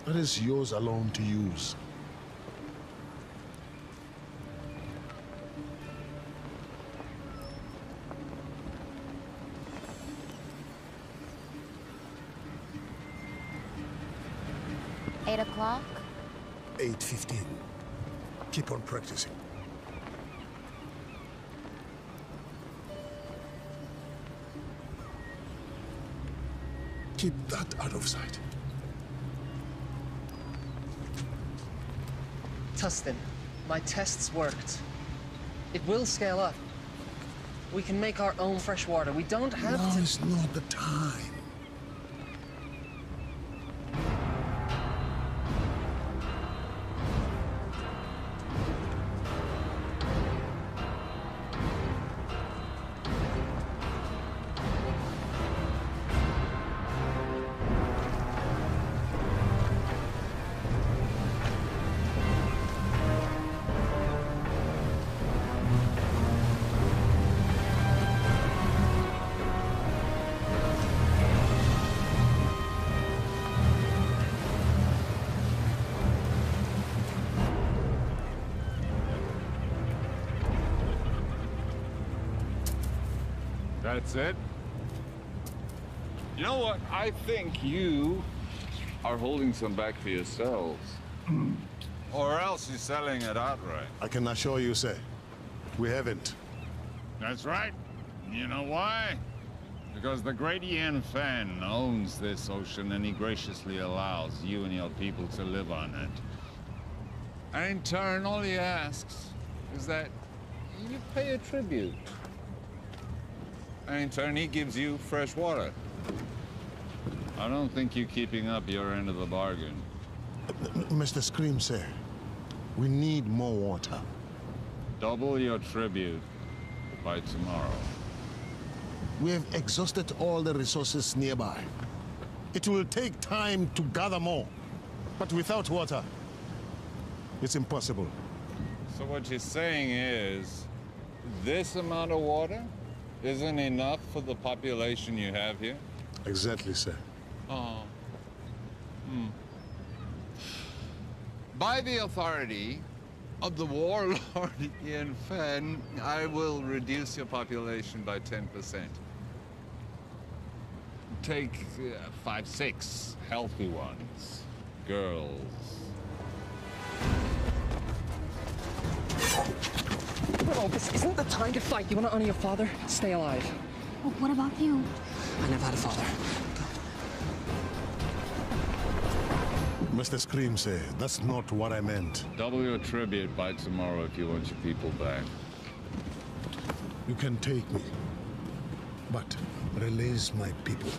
That is yours alone to use. Eight o'clock? 8:15. Keep on practicing. Keep that out of sight. Tustin, my tests worked. It will scale up. We can make our own fresh water. We don't have to... Now is not the time. That's it? You know what? I think you are holding some back for yourselves. Or else you're selling it outright. I can assure you, sir, we haven't. That's right. You know why? Because the great Ian Fan owns this ocean and he graciously allows you and your people to live on it. And in turn, all he asks is that you pay a tribute. And in turn, he gives you fresh water. I don't think you're keeping up your end of the bargain. Mr. Scream, sir, we need more water. Double your tribute by tomorrow. We have exhausted all the resources nearby. It will take time to gather more, but without water, it's impossible. So what you're saying is, this amount of water isn't enough for the population you have here? Exactly, sir. Oh. By the authority of the warlord Ian Fenn, I will reduce your population by 10%. Take 5, 6 healthy ones. Girls. No, this isn't the time to fight. You want to honor your father? Stay alive. Well, what about you? I never had a father. Mr. Scream, sir, that's not what I meant. Double your tribute by tomorrow if you want your people back. You can take me, but release my people.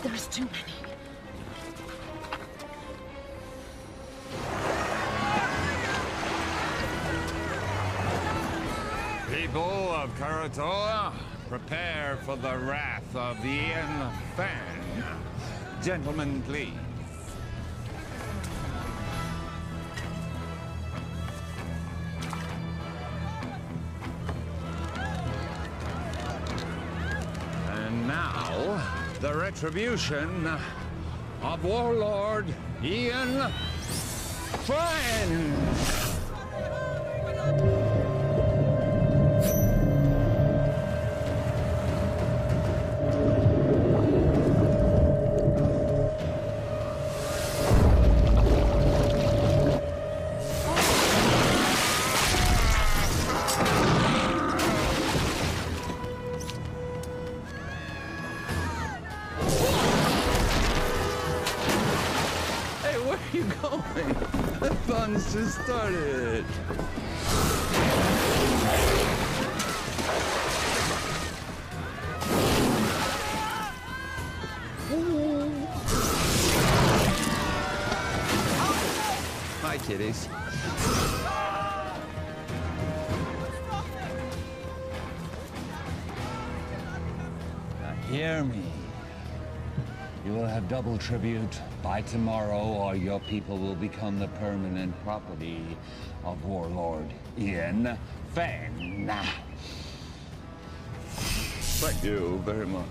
There's too many. People of Karatoa, prepare for the wrath of the Ian Fan. Gentlemen, please. And now, the retribution of Warlord Ian Fan. you going? The fun's just started. Hi, kiddies. Now hear me. You will have double tribute by tomorrow, or your people will become the permanent property of Warlord Ian Fenn. Thank you very much.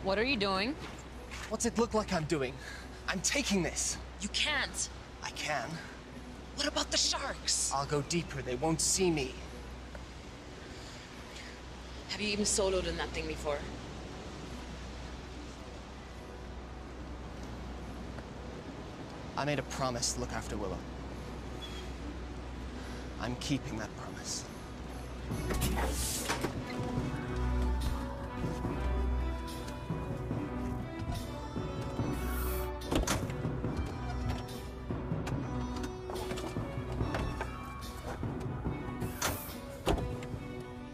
What are you doing? What's it look like I'm doing? I'm taking this. You can't. I can. What about the sharks? I'll go deeper. They won't see me. Have you even soloed in that thing before? I made a promise to look after Willow. I'm keeping that promise.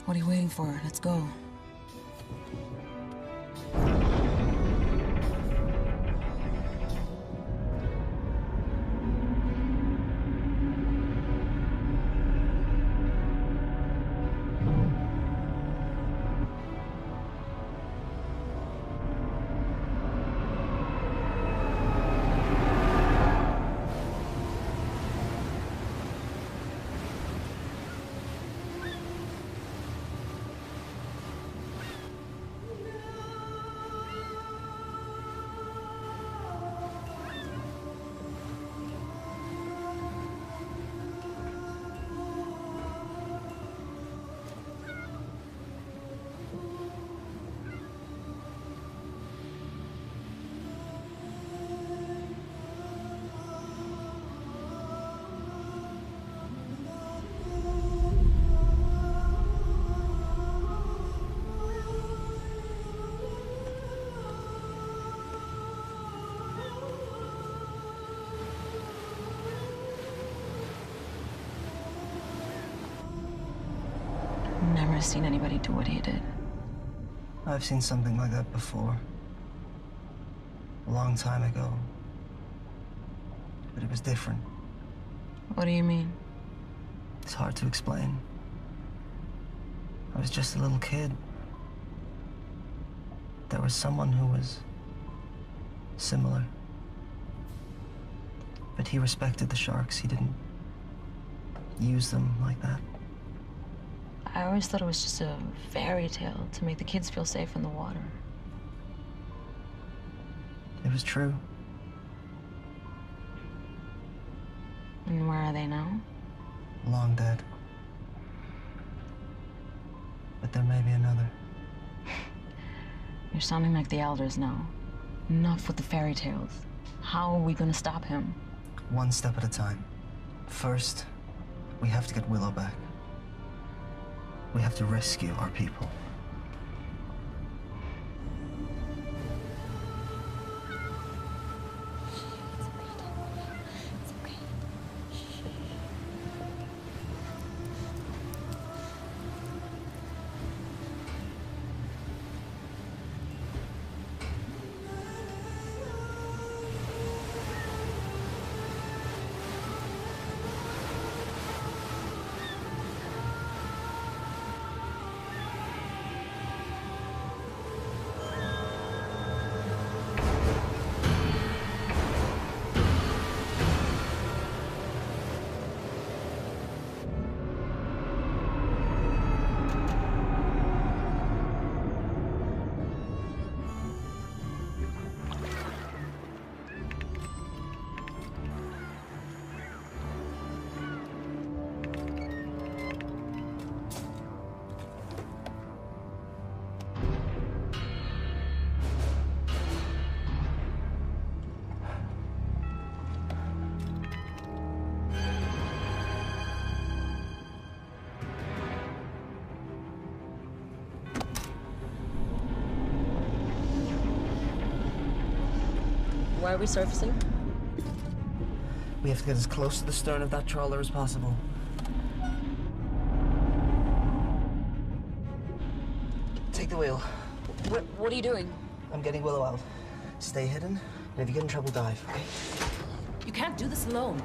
What are you waiting for? Let's go. Never seen anybody do what he did. I've seen something like that before. A long time ago. But it was different. What do you mean? It's hard to explain. I was just a little kid. There was someone who was similar. But he respected the sharks. He didn't use them like that. I always thought it was just a fairy tale to make the kids feel safe in the water. It was true. And where are they now? Long dead. But there may be another. You're sounding like the elders now. Enough with the fairy tales. How are we gonna stop him? One step at a time. First, we have to get Willow back. We have to rescue our people. Why are we surfacing? We have to get as close to the stern of that trawler as possible. Take the wheel. What are you doing? I'm getting Willow out. Stay hidden, and if you get in trouble, dive, okay? You can't do this alone.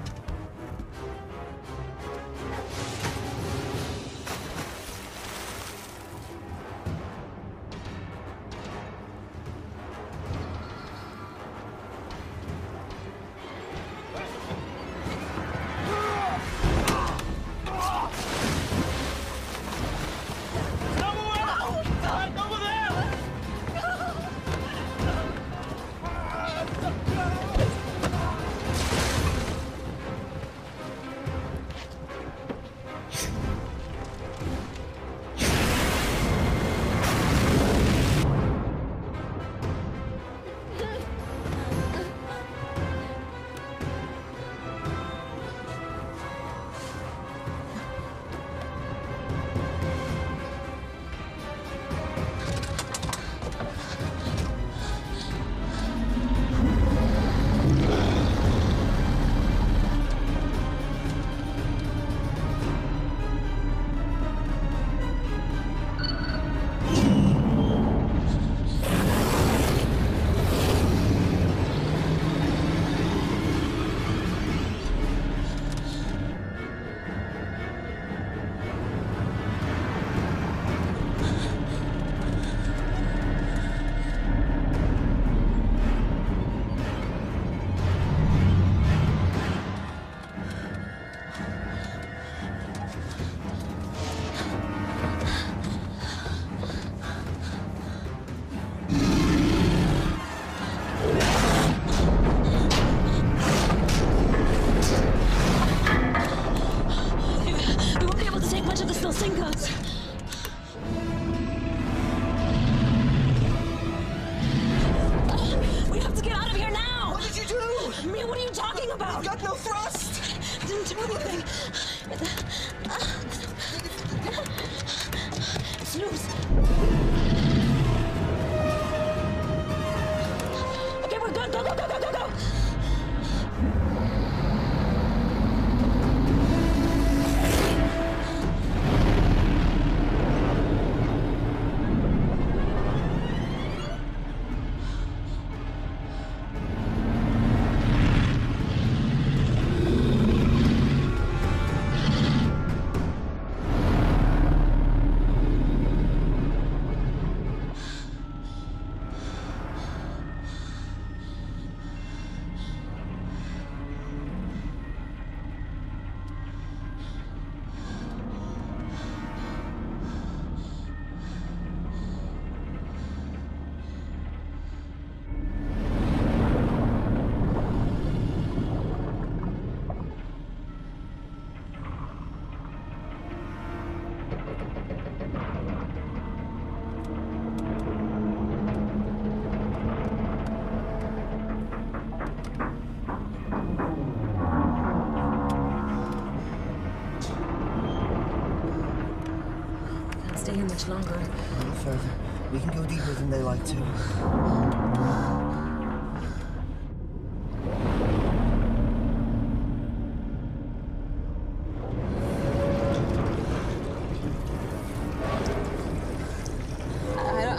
Stay here much longer. A little further. We can go deeper than they like to.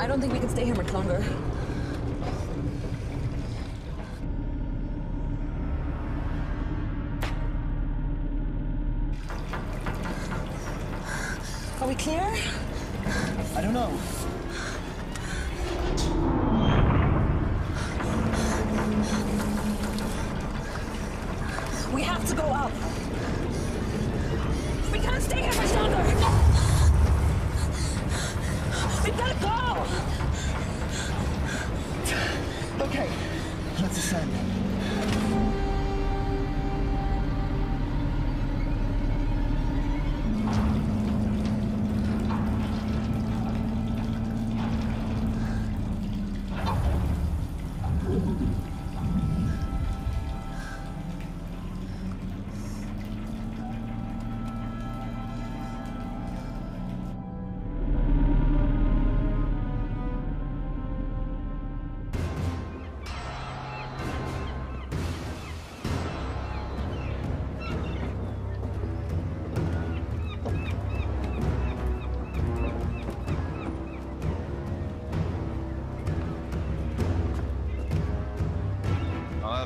I don't think we can stay here much longer. Are we clear? I don't know. We have to go up. We can't stay here much longer. We gotta go. Okay, let's ascend.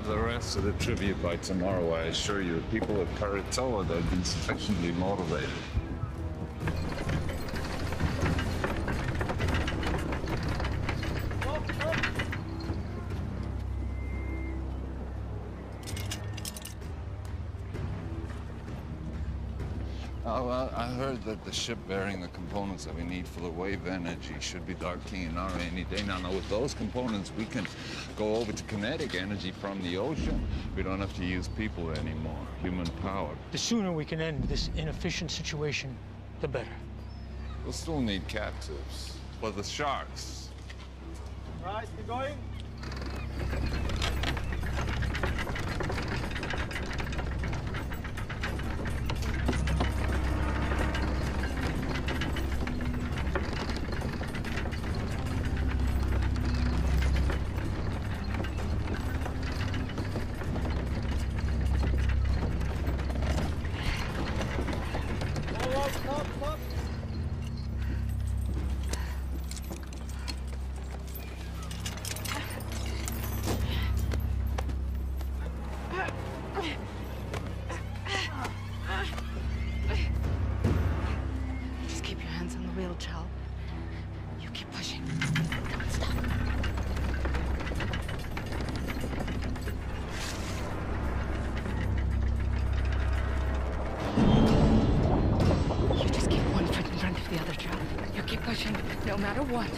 have the rest of the tribute by tomorrow, I assure you. The people of Karatoa, they've been sufficiently motivated. Oh, well, I heard that the ship bearing the components that we need for the wave energy should be docking in our any day. Now, with those components, we can go over to kinetic energy from the ocean. We don't have to use people anymore, human power. The sooner we can end this inefficient situation, the better. We'll still need captives. For the sharks. Right, keep going. Stop. Just keep your hands on the wheel, Chal. You keep pushing. Don't stop. You just keep one foot in front of the other, Chal. You keep pushing, no matter what.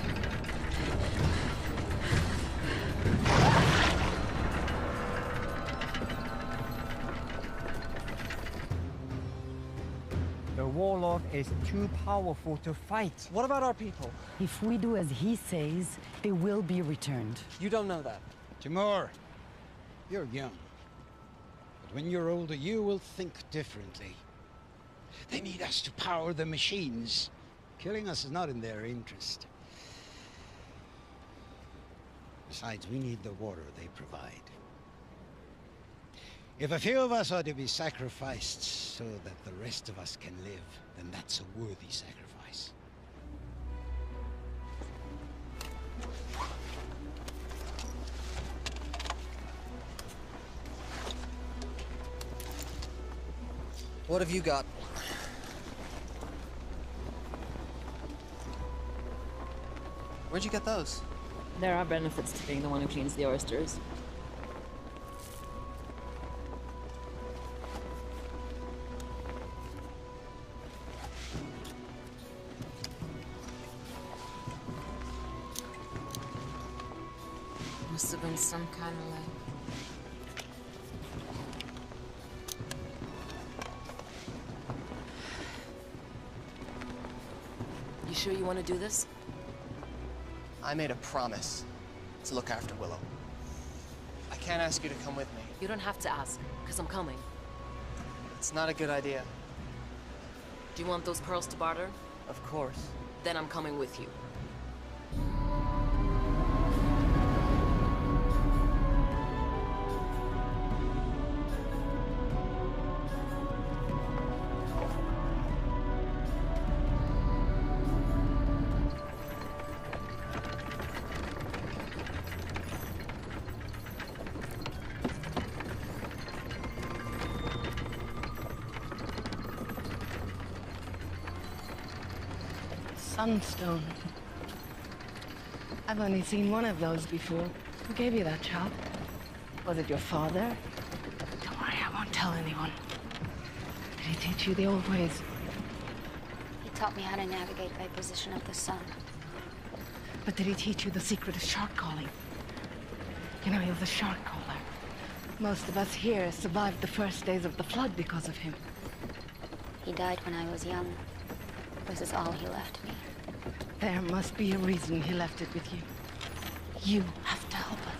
The warlock is too powerful to fight. What about our people? If we do as he says, they will be returned. You don't know that. Timur, you're young. But when you're older, you will think differently. They need us to power the machines. Killing us is not in their interest. Besides, we need the water they provide. If a few of us are to be sacrificed so that the rest of us can live, then that's a worthy sacrifice. What have you got? Where'd you get those? There are benefits to being the one who cleans the oysters. Must have been some kind of like... You sure you want to do this? I made a promise to look after Willow. I can't ask you to come with me. You don't have to ask, because I'm coming. It's not a good idea. Do you want those pearls to barter? Of course. Then I'm coming with you. Sunstone. I've only seen one of those before. Who gave you that, child? Was it your father? Don't worry, I won't tell anyone. Did he teach you the old ways? He taught me how to navigate by position of the sun. But did he teach you the secret of shark calling? You know, he was a shark caller. Most of us here survived the first days of the flood because of him. He died when I was young. This is all he left me. There must be a reason he left it with you. You have to help us.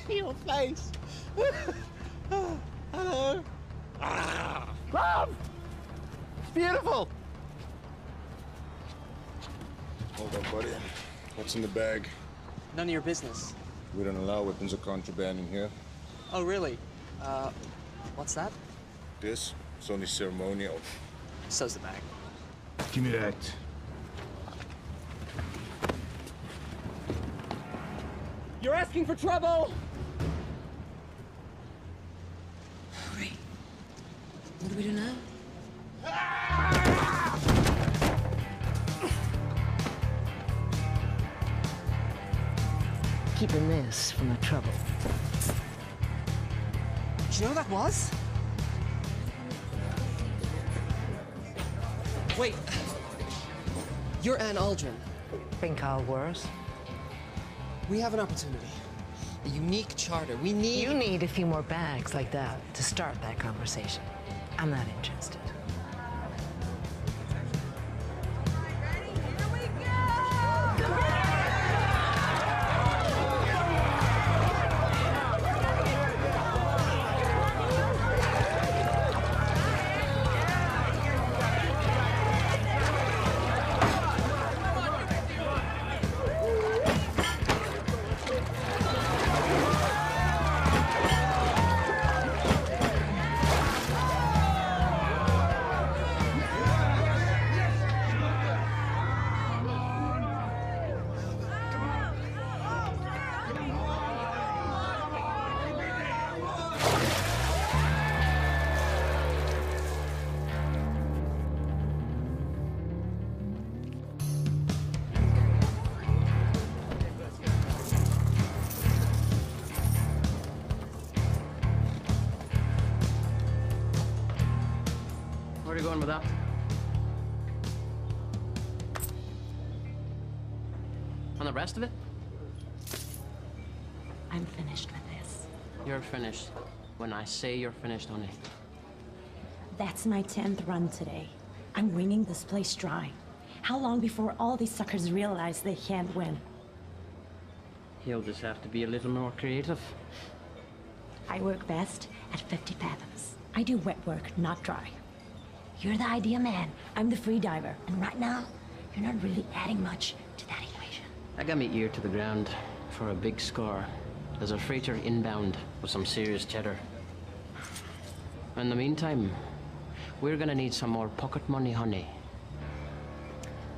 Your face. Hello. love! It's beautiful! Hold on, buddy. What's in the bag? None of your business. We don't allow weapons of contraband in here. Oh, really? What's that? This? It's only ceremonial. So's the bag. Give me that. You're asking for trouble! Hurry. What do we do now? Keeping this from the trouble. Do you know who that was? Wait. You're Anne Aldrin. Been called worse. We have an opportunity. A unique charter. We need... You need a few more bags like that to start that conversation. I'm not interested. Where are you going with that? And the rest of it? I'm finished with this. You're finished. When I say you're finished, honey. That's my 10th run today. I'm wringing this place dry. How long before all these suckers realize they can't win? He'll just have to be a little more creative. I work best at 50 fathoms. I do wet work, not dry. You're the idea man. I'm the free diver. And right now, you're not really adding much to that equation. I got me ear to the ground for a big score. There's a freighter inbound with some serious cheddar. In the meantime, we're gonna need some more pocket money, honey.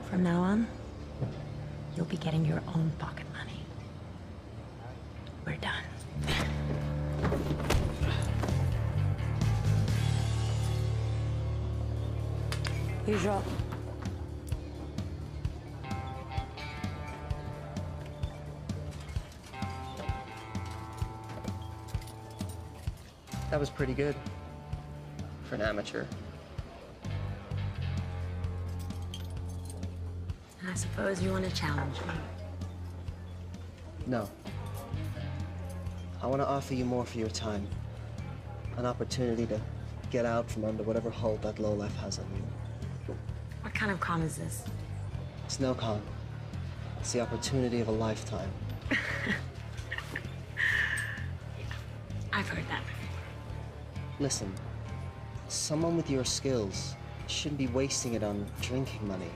From now on, you'll be getting your own pocket money. We're done. Usual. That was pretty good. For an amateur. I suppose you want to challenge me. No. I want to offer you more for your time. An opportunity to get out from under whatever hold that lowlife has on you. What kind of con is this? It's no con. It's the opportunity of a lifetime. I've heard that. Listen, someone with your skills shouldn't be wasting it on drinking money.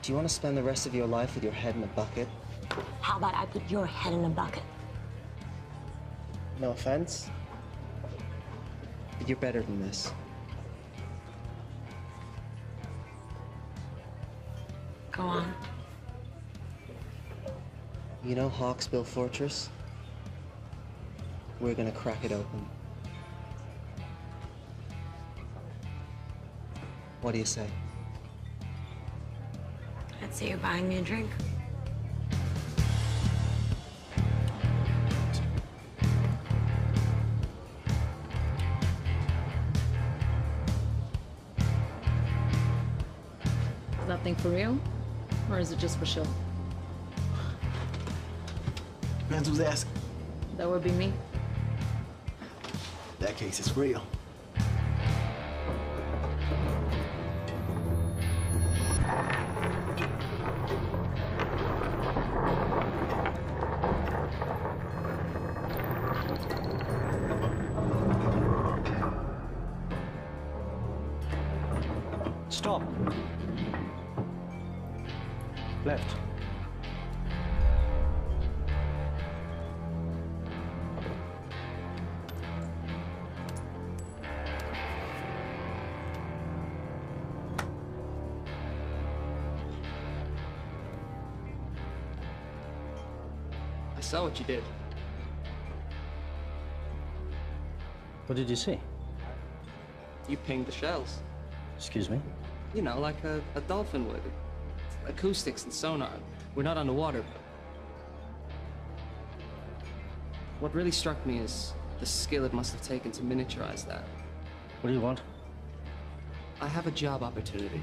Do you want to spend the rest of your life with your head in a bucket? How about I put your head in a bucket? No offense, but you're better than this. Go on. You know Hawksbill Fortress? We're gonna crack it open. What do you say? I'd say you're buying me a drink. Is that thing for real? Or is it just for show? Depends who's asking. That would be me. In that case, it's real. Stop. Left. I saw what you did. What did you see? You pinged the shells. Excuse me? You know, like a dolphin would. Acoustics and sonar. We're not underwater. What really struck me is the skill it must have taken to miniaturize that. What do you want? I have a job opportunity.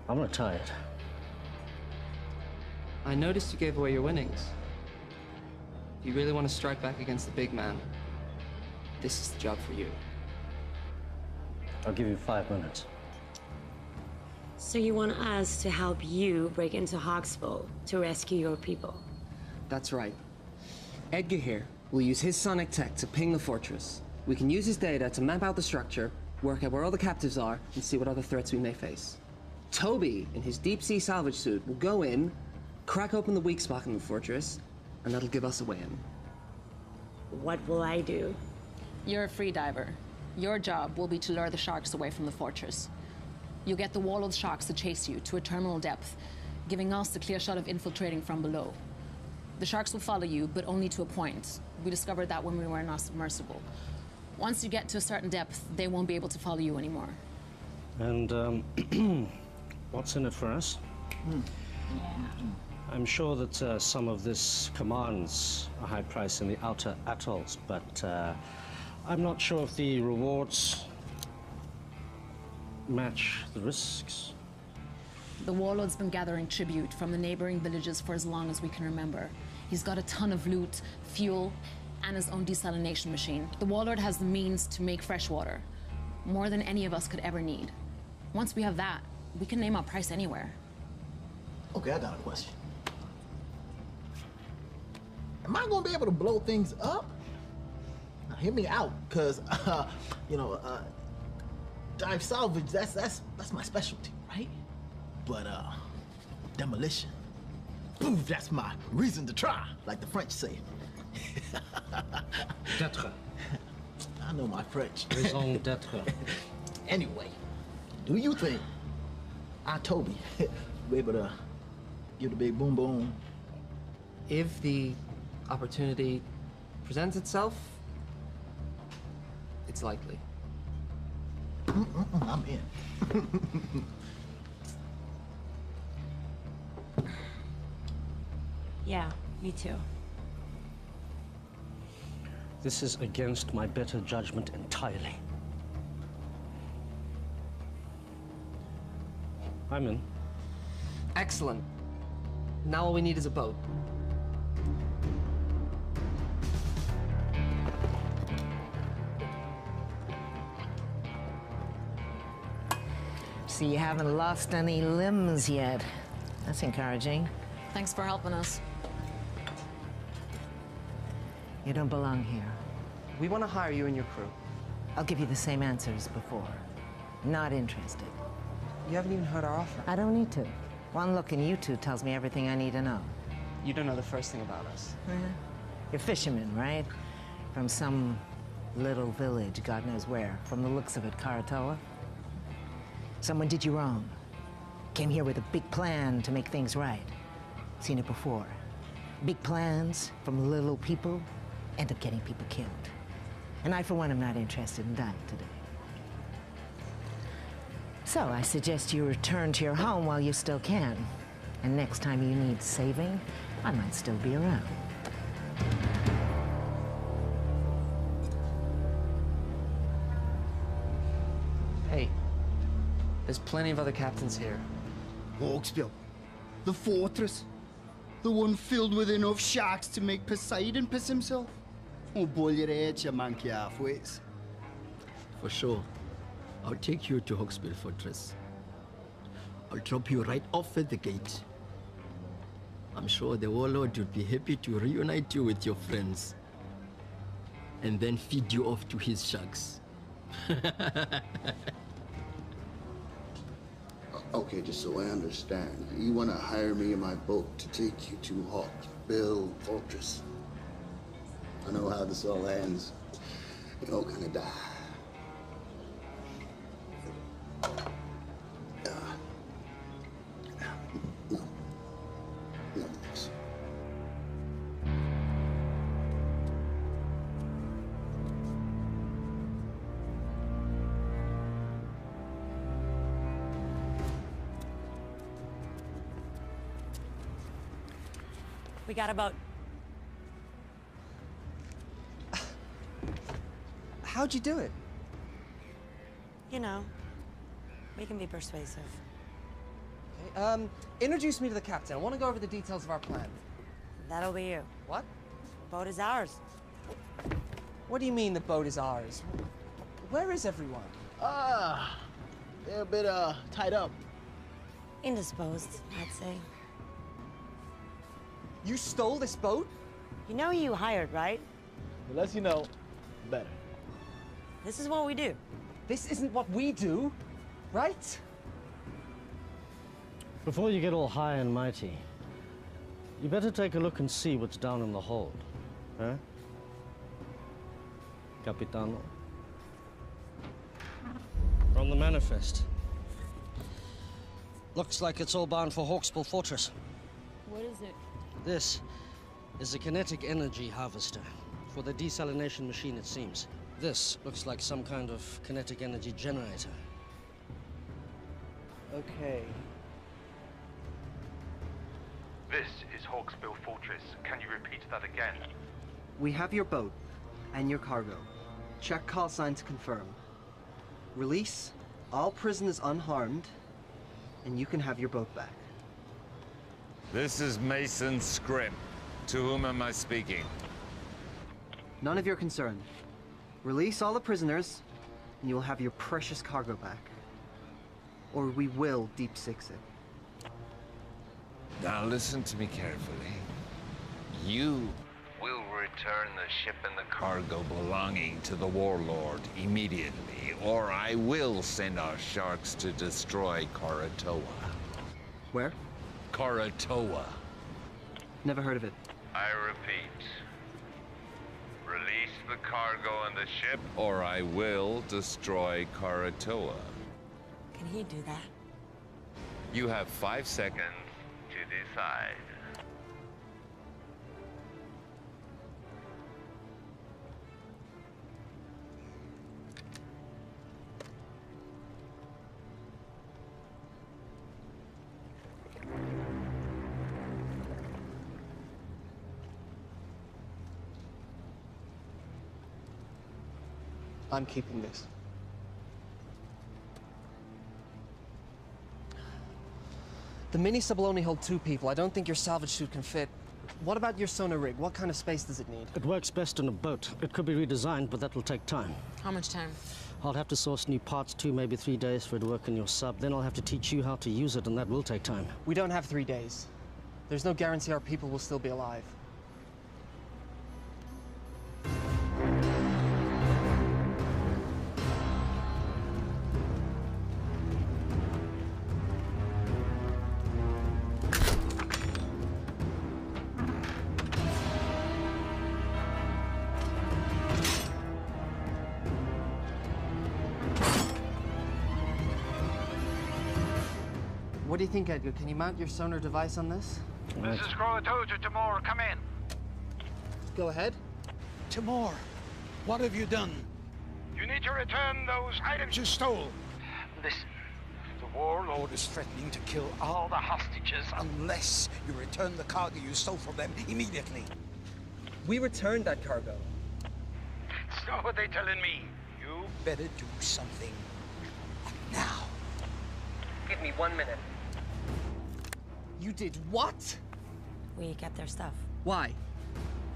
I'm retired. I noticed you gave away your winnings. If you really want to strike back against the big man, this is the job for you. I'll give you 5 minutes. So you want us to help you break into Hawksbow to rescue your people? That's right. Edgar here will use his sonic tech to ping the fortress. We can use his data to map out the structure, work out where all the captives are, and see what other threats we may face. Toby, in his deep-sea salvage suit, will go in, crack open the weak spot in the fortress, and that'll give us a way in. What will I do? You're a free diver. Your job will be to lure the sharks away from the fortress. You'll get the Warlord's sharks to chase you to a terminal depth, giving us the clear shot of infiltrating from below. The sharks will follow you, but only to a point. We discovered that when we were in our submersible. Once you get to a certain depth, they won't be able to follow you anymore. And, what's in it for us? I'm sure that some of this commands a high price in the outer atolls, but I'm not sure if the rewards match the risks. The Warlord's been gathering tribute from the neighboring villages for as long as we can remember. He's got a ton of loot, fuel, and his own desalination machine. The Warlord has the means to make fresh water, more than any of us could ever need. Once we have that, we can name our price anywhere. Okay, I got a question. Am I gonna be able to blow things up? Now, hear me out, cause dive salvage, that's my specialty, right? But demolition, boom, that's my reason to try, like the French say. D'être. I know my French. Raison d'être. Anyway, do you think Toby will be able to give the big boom boom? If the opportunity presents itself, it's likely. I'm in. Yeah, me too. This is against my better judgment entirely. I'm in. Excellent. Now all we need is a boat. So you haven't lost any limbs yet. That's encouraging. Thanks for helping us. You don't belong here. We want to hire you and your crew. I'll give you the same answer as before. Not interested. You haven't even heard our offer. I don't need to. One look in you two tells me everything I need to know. You don't know the first thing about us. You're fishermen, right? From some little village, God knows where. From the looks of it, Karatoa. Someone did you wrong. Came here with a big plan to make things right. Seen it before. Big plans from little people end up getting people killed. And I, for one, am not interested in dying today. So I suggest you return to your home while you still can. And next time you need saving, I might still be around. Hey, there's plenty of other captains here. Hawksbill, the fortress, the one filled with enough sharks to make Poseidon piss himself. Oh, boil your head, you monkey halfways. For sure. I'll take you to Hawksbill Fortress. I'll drop you right off at the gate. I'm sure the Warlord would be happy to reunite you with your friends. And then feed you off to his sharks. Okay, just so I understand, you want to hire me in my boat to take you to Hawksbill Fortress. I know how this all ends. You all gonna die. No. No, thanks. We got a boat. How'd you do it? You know, we can be persuasive. Okay, introduce me to the captain. I want to go over the details of our plan. That'll be you. What? Boat is ours. What do you mean the boat is ours? Where is everyone? They're a bit, tied up. Indisposed, I'd say. You stole this boat? You know who you hired, right? The less you know, the better. This is what we do. This isn't what we do, right? Before you get all high and mighty, you better take a look and see what's down in the hold. Huh? Capitano? From the manifest. Looks like it's all bound for Hawksbill Fortress. What is it? This is a kinetic energy harvester. For the desalination machine, it seems. This looks like some kind of kinetic energy generator. Okay. This is Hawksbill Fortress. Can you repeat that again? We have your boat and your cargo. Check call sign to confirm. Release all prisoners unharmed, and you can have your boat back. This is Mason Script. To whom am I speaking? None of your concern. Release all the prisoners, and you will have your precious cargo back. Or we will deep six it. Now listen to me carefully. You will return the ship and the cargo belonging to the warlord immediately, or I will send our sharks to destroy Karatoa. Where? Karatoa. Never heard of it. I repeat. Release the cargo and the ship. Or I will destroy Karatoa. Can he do that? You have 5 seconds to decide. I'm keeping this. The mini-sub will only hold 2 people. I don't think your salvage suit can fit. What about your sonar rig? What kind of space does it need? It works best in a boat. It could be redesigned, but that will take time. How much time? I'll have to source new parts, 2, maybe 3 days for it to work in your sub. Then I'll have to teach you how to use it, and that will take time. We don't have 3 days. There's no guarantee our people will still be alive. What do you think, Edgar? Can you mount your sonar device on this? This is Croatoa to Timor. Come in. Go ahead. Timor, what have you done? You need to return those items you stole. Listen, the warlord is threatening to kill all the hostages unless you return the cargo you stole from them immediately. We returned that cargo. So what they telling me? You better do something now. Give me 1 minute. You did what? We kept their stuff. Why?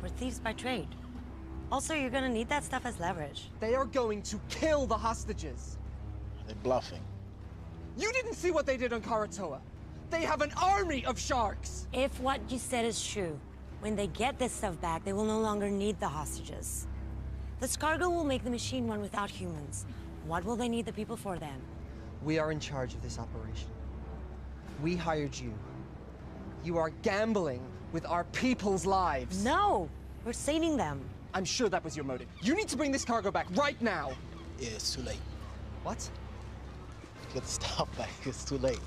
We're thieves by trade. Also, you're gonna need that stuff as leverage. They are going to kill the hostages. They're bluffing. You didn't see what they did on Karatoa. They have an army of sharks. If what you said is true, when they get this stuff back, they will no longer need the hostages. This cargo will make the machine run without humans. What will they need the people for then? We are in charge of this operation. We hired you. You are gambling with our people's lives. No, we're saving them. I'm sure that was your motive. You need to bring this cargo back right now. Yeah, it's too late. What? Get the stuff back. It's too late.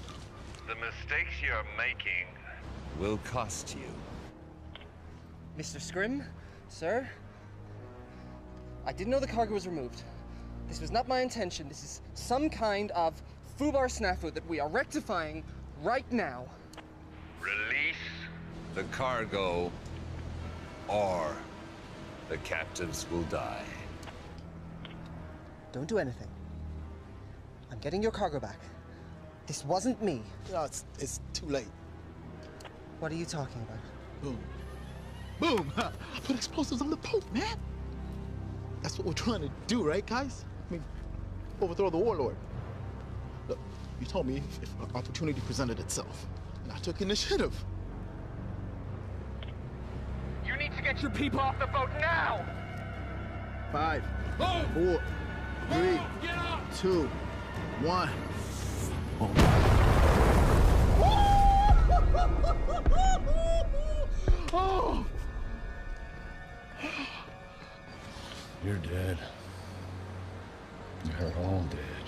The mistakes you're making will cost you. Mr. Scrim, sir, I didn't know the cargo was removed. This was not my intention. This is some kind of foobar snafu that we are rectifying right now. Release the cargo, or the captives will die. Don't do anything. I'm getting your cargo back. This wasn't me. No, it's too late. What are you talking about? Boom. Boom! I put explosives on the Pope, man! That's what we're trying to do, right, guys? I mean, overthrow the warlord. Look, you told me if an opportunity presented itself, and I took initiative. You need to get your people off the boat now! 5, 4, 3, 2, 1. Oh! You're dead. You're all dead.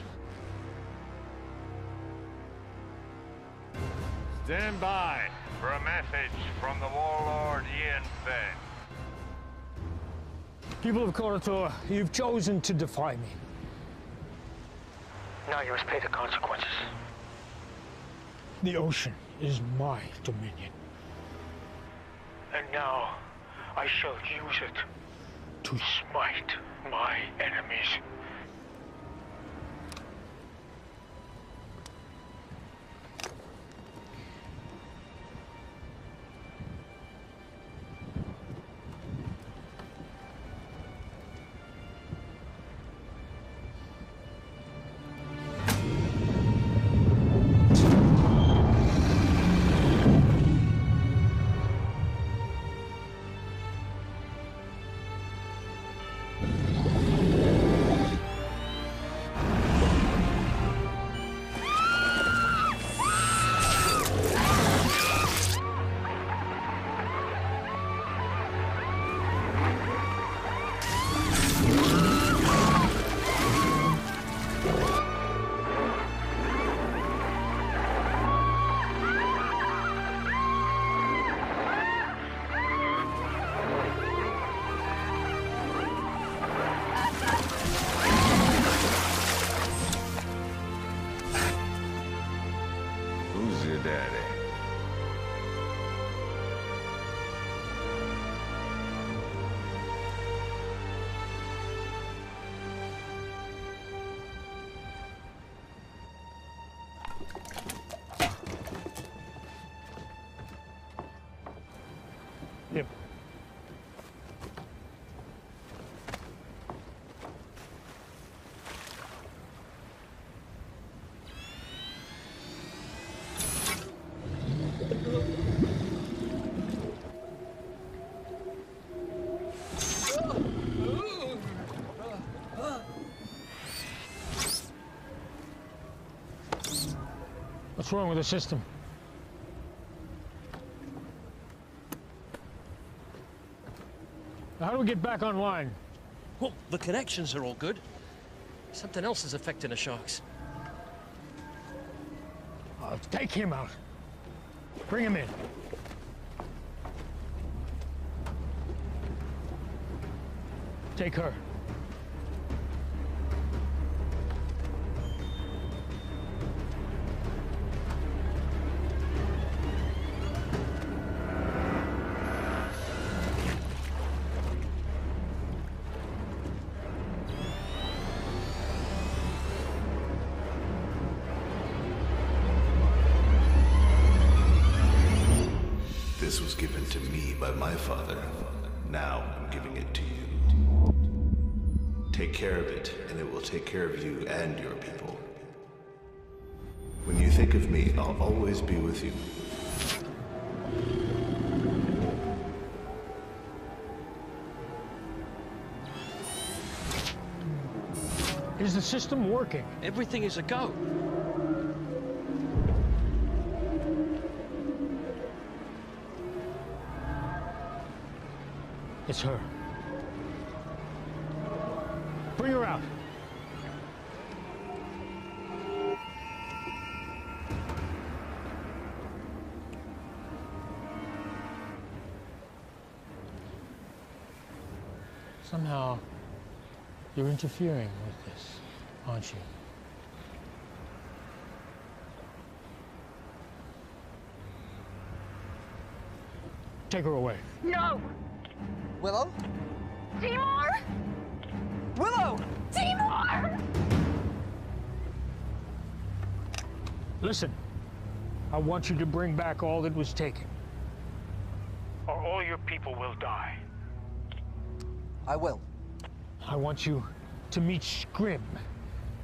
Stand by for a message from the warlord Ian Fenn. People of Karator, you've chosen to defy me. Now you must pay the consequences. The ocean is my dominion. And now I shall use it to smite my enemies. Who's your daddy? Yep. What's wrong with the system? How do we get back online? Well, the connections are all good. Something else is affecting the sharks. Take him out. Bring him in. Take her. This was given to me by my father. Now I'm giving it to you. Take care of it, and it will take care of you and your people. When you think of me, I'll always be with you. Is the system working? Everything is a go. It's her. Bring her out. Somehow, you're interfering with this, aren't you? Take her away. No! Willow? Timur! Willow! Timur! Listen, I want you to bring back all that was taken, or all your people will die. I will. I want you to meet Scrim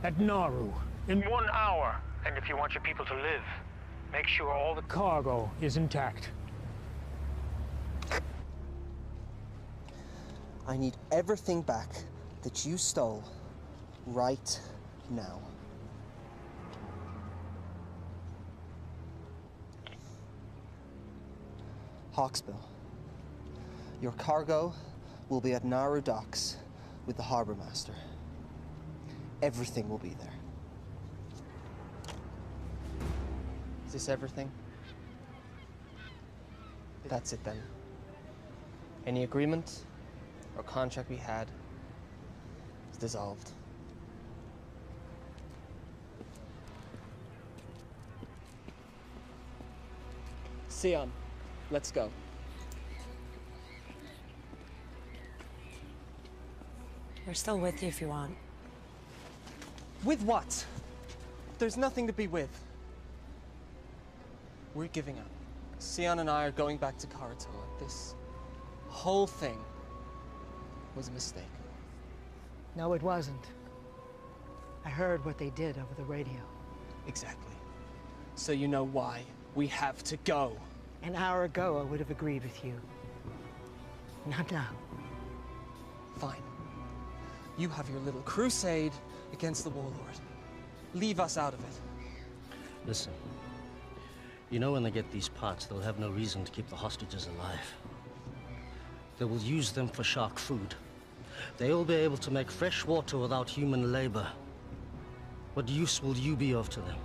at Naru in 1 hour. And if you want your people to live, make sure all the cargo is intact. I need everything back that you stole right now. Hawksbill, your cargo will be at Naru docks with the harbor master. Everything will be there. Is this everything? That's it then. Any agreement or contract we had is dissolved. Sion, let's go. We're still with you if you want. With what? There's nothing to be with. We're giving up. Sion and I are going back to Karatoa. This whole thing was a mistake. No, it wasn't. I heard what they did over the radio. Exactly. So you know why we have to go. An hour ago, I would have agreed with you. Not now. Fine. You have your little crusade against the Warlord. Leave us out of it. Listen, you know when they get these parts, they'll have no reason to keep the hostages alive. They will use them for shark food. They'll be able to make fresh water without human labor. What use will you be of to them?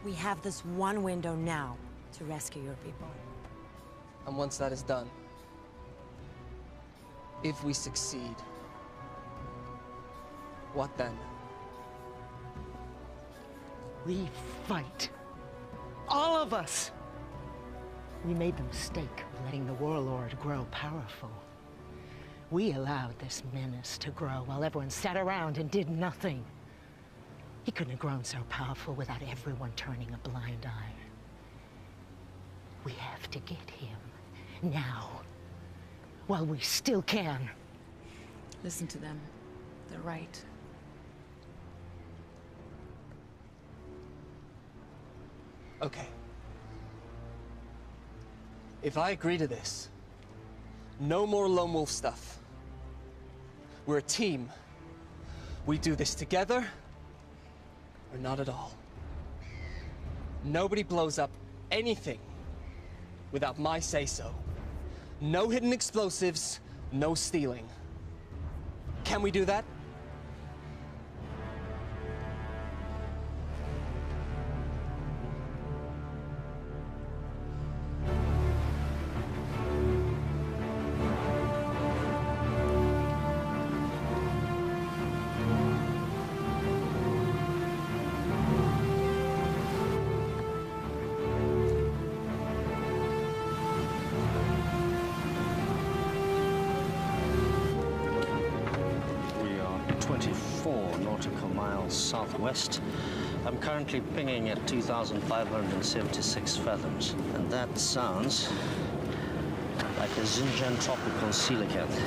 We have this one window now to rescue your people. And once that is done, if we succeed, what then? We fight. All of us. We made the mistake of letting the Warlord grow powerful. We allowed this menace to grow while everyone sat around and did nothing. He couldn't have grown so powerful without everyone turning a blind eye. We have to get him now, while we still can. Listen to them. They're right. Okay. If I agree to this, no more lone wolf stuff. We're a team. We do this together, or not at all. Nobody blows up anything without my say-so. No hidden explosives, no stealing. Can we do that? Southwest. I'm currently pinging at 2,576 fathoms, and that sounds like a Xinjiang tropical coelacanth.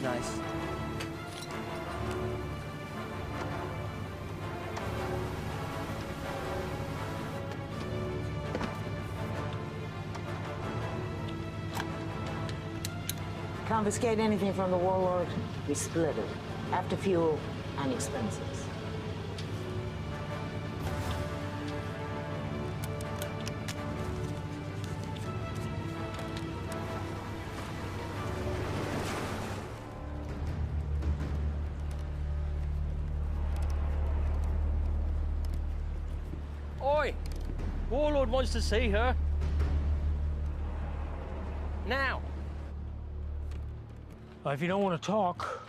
Nice. Confiscate anything from the warlord, we split it. After fuel and expenses. Oi! Warlord wants to see her. Now. Well, if you don't want to talk,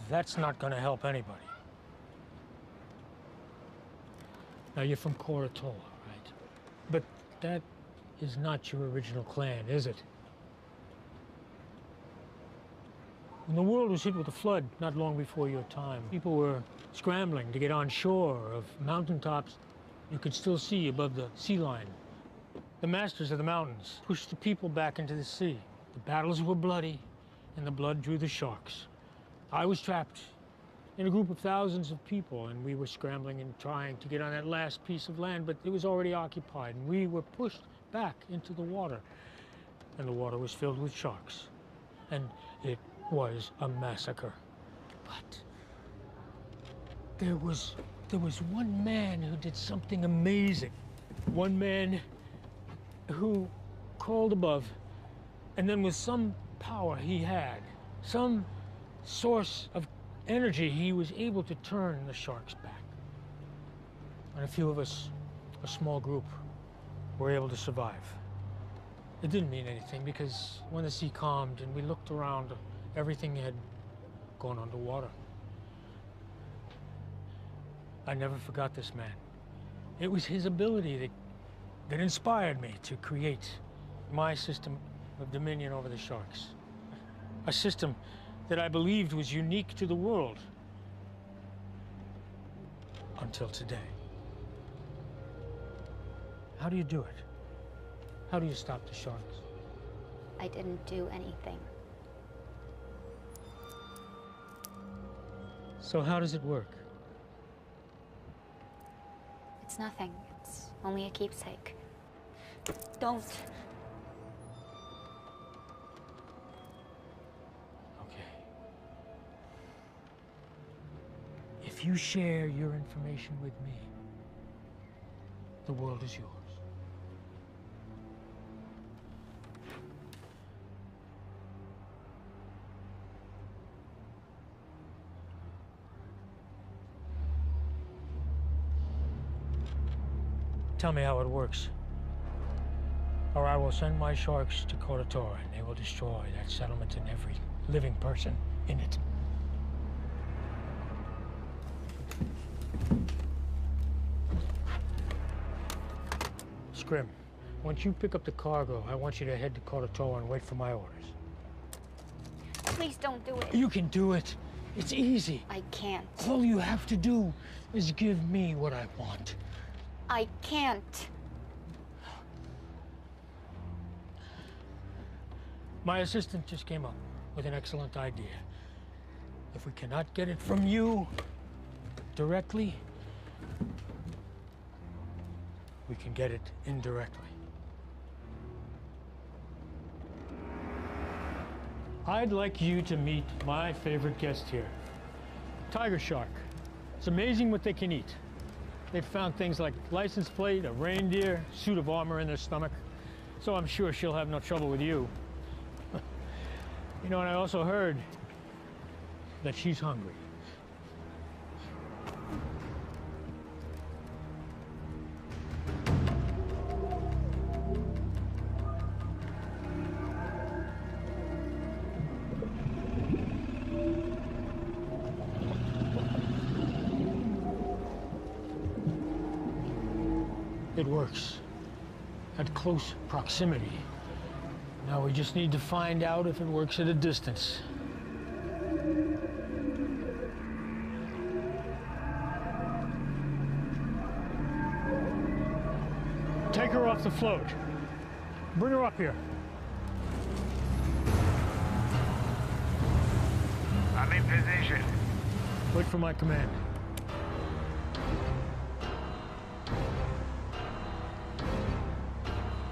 that's not going to help anybody. Now, you're from Koratola, right? But that is not your original clan, is it? When the world was hit with a flood not long before your time, people were scrambling to get on shore of mountaintops you could still see above the sea line. The masters of the mountains pushed the people back into the sea. The battles were bloody, and the blood drew the sharks. I was trapped in a group of thousands of people, and we were scrambling and trying to get on that last piece of land, but it was already occupied, and we were pushed back into the water. And the water was filled with sharks. And it was a massacre. But there was one man who did something amazing. One man who crawled above, and then with some power he had, some source of energy, he was able to turn the sharks back. And a few of us, a small group, were able to survive. It didn't mean anything because when the sea calmed and we looked around, everything had gone underwater. I never forgot this man. It was his ability that inspired me to create my system of dominion over the sharks. A system that I believed was unique to the world. Until today. How do you do it? How do you stop the sharks? I didn't do anything. So how does it work? It's nothing. It's only a keepsake. Don't. Okay. If you share your information with me, the world is yours. Tell me how it works, or I will send my sharks to Koratola, and they will destroy that settlement and every living person in it. Scrim, once you pick up the cargo, I want you to head to Koratola and wait for my orders. Please don't do it. You can do it. It's easy. I can't. All you have to do is give me what I want. I can't. My assistant just came up with an excellent idea. If we cannot get it from you directly, we can get it indirectly. I'd like you to meet my favorite guest here, tiger shark. It's amazing what they can eat. They've found things like license plate, a reindeer, suit of armor in their stomach. So I'm sure she'll have no trouble with you. You know, and I also heard that she's hungry. It works at close proximity. Now we just need to find out if it works at a distance. Take her off the float. Bring her up here. I'm in position. Wait for my command.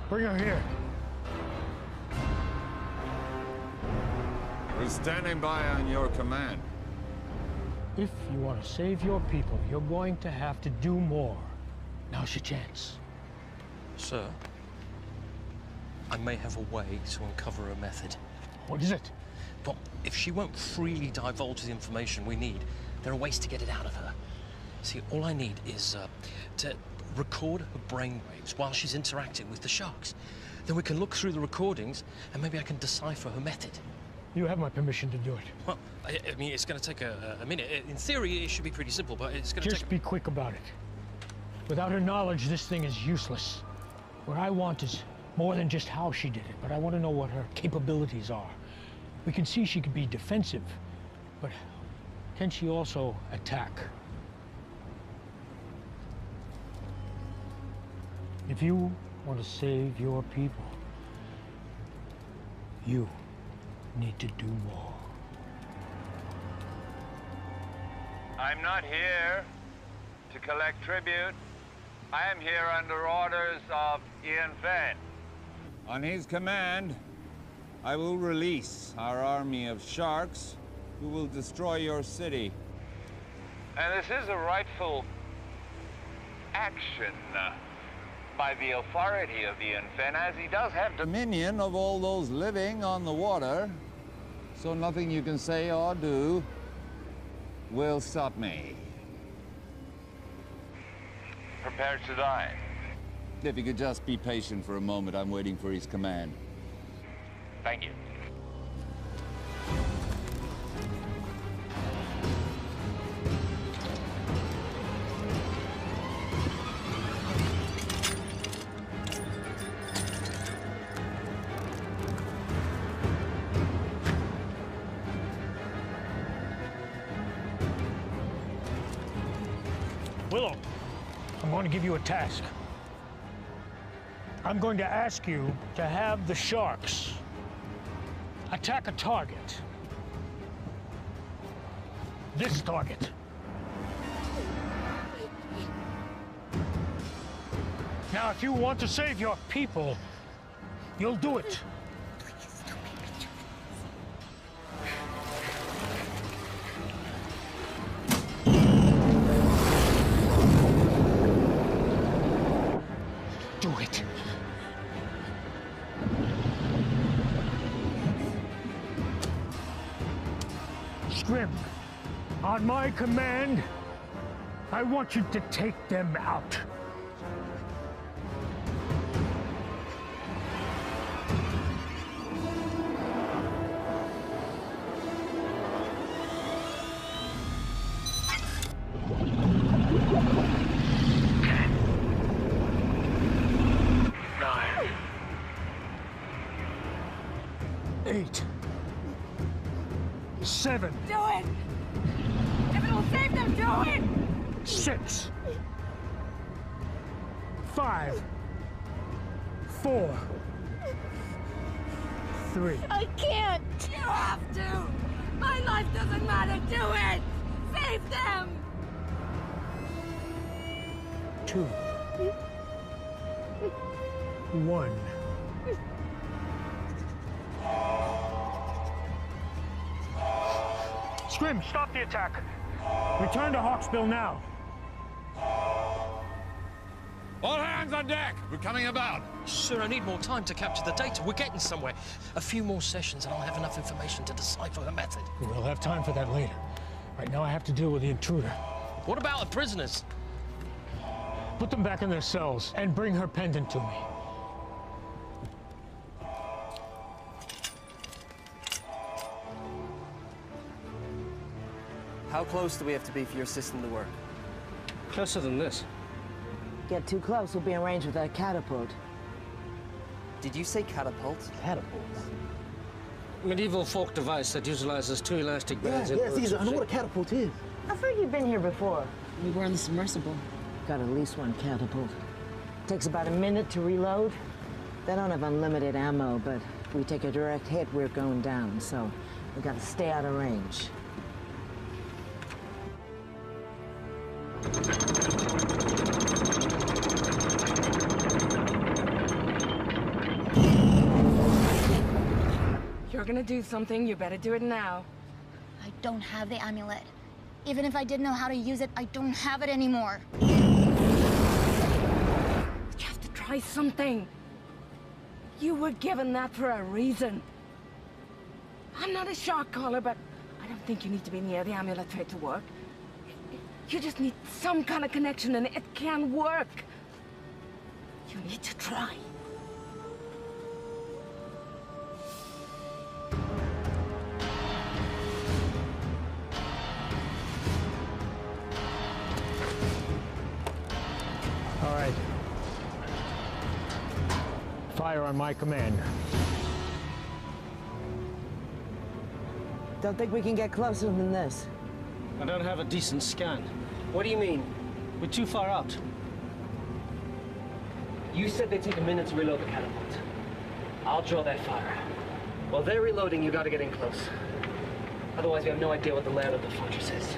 Bring her here. We're standing by on your command. If you want to save your people, you're going to have to do more. Now's your chance. Sir, I may have a way to uncover a method. What is it? Well, if she won't freely divulge the information we need, there are ways to get it out of her. See, all I need is to record her brainwaves while she's interacting with the sharks. Then we can look through the recordings and maybe I can decipher her method. You have my permission to do it. Well, I mean, it's going to take a minute. In theory, it should be pretty simple, but it's going to take... Just be quick about it. Without her knowledge, this thing is useless. What I want is more than just how she did it, but I want to know what her capabilities are. We can see she could be defensive, but can she also attack? If you want to save your people, you need to do more. I'm not here to collect tribute. I am here under orders of Ian Fenn. On his command, I will release our army of sharks who will destroy your city. And this is a rightful action by the authority of Ian Fenn, as he does have dominion of all those living on the water. So nothing you can say or do will stop me. Prepared to die. If you could just be patient for a moment, I'm waiting for his command. Thank you. Willow, I'm going to give you a task. I'm going to ask you to have the sharks attack a target. This target. Now, if you want to save your people, you'll do it. Do it. Scrim, on my command, I want you to take them out. Eight. 7. Do it! If it'll save them, do it! 6. 5. 4. 3. I can't! You have to! My life doesn't matter! Do it! Save them! 2. 1. Scrim, stop the attack. Return to Hawksbill now. All hands on deck! We're coming about! Sir, I need more time to capture the data. We're getting somewhere. A few more sessions and I'll have enough information to decipher her method. We'll have time for that later. Right now I have to deal with the intruder. What about the prisoners? Put them back in their cells and bring her pendant to me. How close do we have to be for your system to work? Closer than this. Get too close, we'll be in range with that catapult. Did you say catapult? Catapult? Medieval folk device that utilizes 2 elastic bands. Yeah, Caesar, I know what a catapult is. I thought you'd been here before. We were in the submersible. Got at least one catapult. Takes about a minute to reload. They don't have unlimited ammo, but if we take a direct hit, we're going down, so we gotta stay out of range. You're you're gonna do something, you better do it now. I don't have the amulet. Even if I did know how to use it, I don't have it anymore. You have to try something. You were given that for a reason. I'm not a shark caller, but I don't think you need to be near the amulet for it to work. You just need some kind of connection, and it can work. You need to try. All right. Fire on my command. Don't think we can get closer than this. I don't have a decent scan. What do you mean? We're too far out. You said they take a minute to reload the catapult. I'll draw that fire. While they're reloading, you gotta get in close. Otherwise, we have no idea what the layout of the fortress is.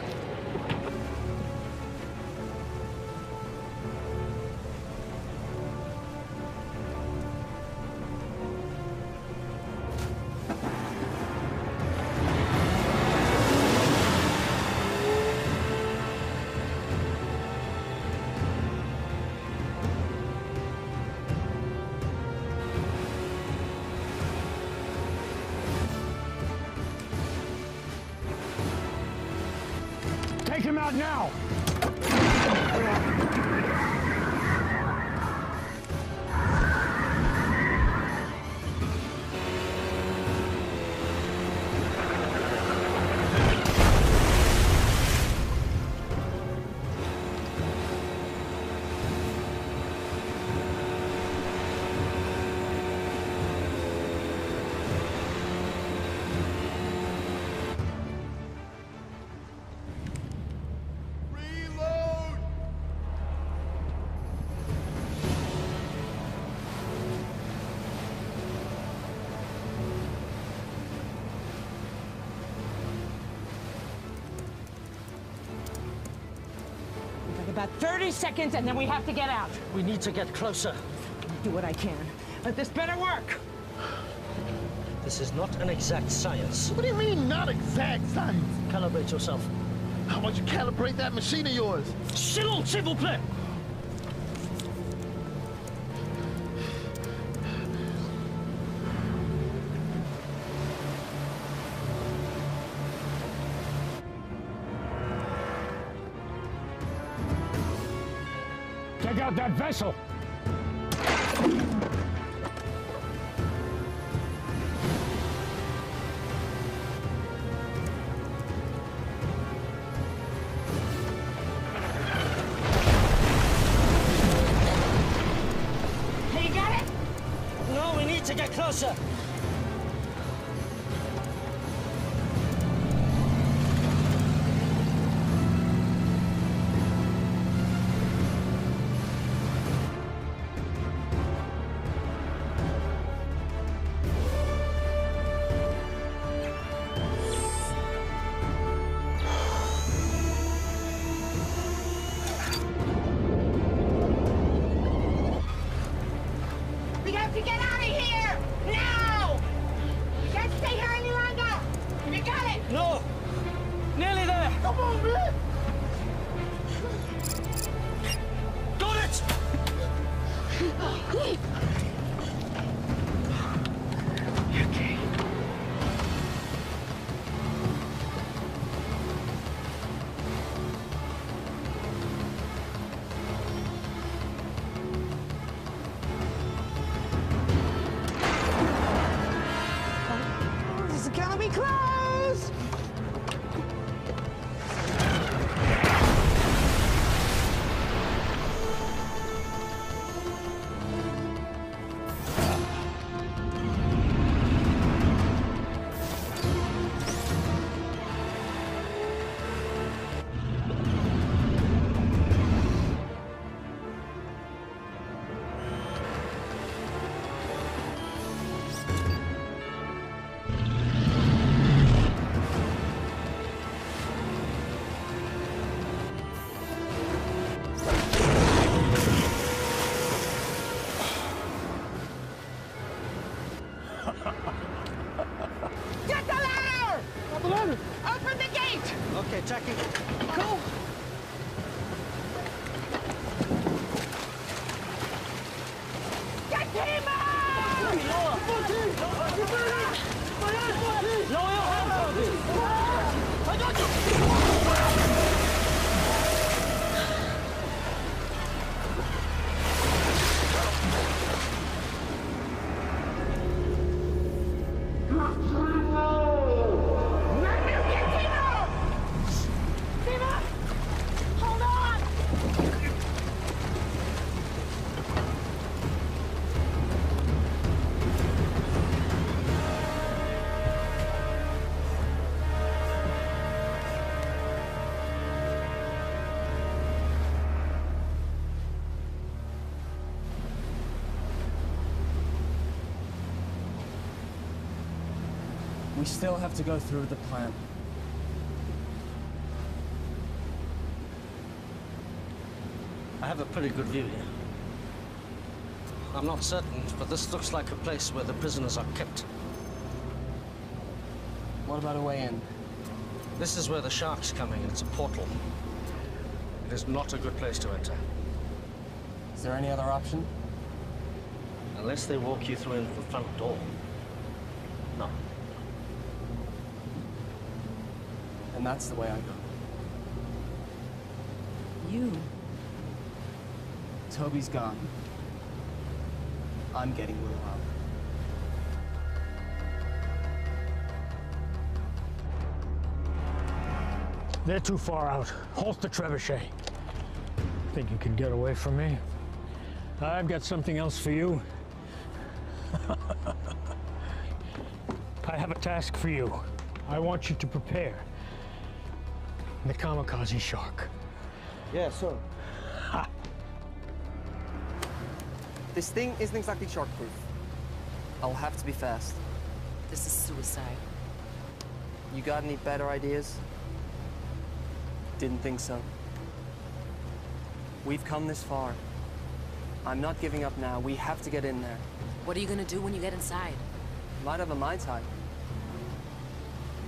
Take him out now! About 30 seconds, and then we have to get out. We need to get closer. Do what I can, but this better work. This is not an exact science. What do you mean, not exact science? Calibrate yourself. How about you calibrate that machine of yours? Silence, s'il vous plaît! Take out that vessel! Hey, you got it? No, we need to get closer. We have to get out of here! Now! We can't stay here any longer! You got it! No! Nearly there! Come on, man! Got it! Okay. This is gonna be close! Get the ladder! Not the ladder! Open the gate! Okay, Jackie. Go! Get him Hold on! We still have to go through with the plan. I have a pretty good view here. I'm not certain, but this looks like a place where the prisoners are kept. What about a way in? This is where the shark's coming, and it's a portal. It is not a good place to enter. Is there any other option? Unless they walk you through in the front door. No. And that's the way I go. You? Toby's gone. I'm getting Willow out. They're too far out. Halt the trebuchet. Think you can get away from me? I've got something else for you. I have a task for you. I want you to prepare the kamikaze shark. Yeah, sir. Ha! This thing isn't exactly shark-proof. I'll have to be fast. This is suicide. You got any better ideas? Didn't think so. We've come this far. I'm not giving up now. We have to get in there. What are you gonna do when you get inside? Might have a Mai Tai.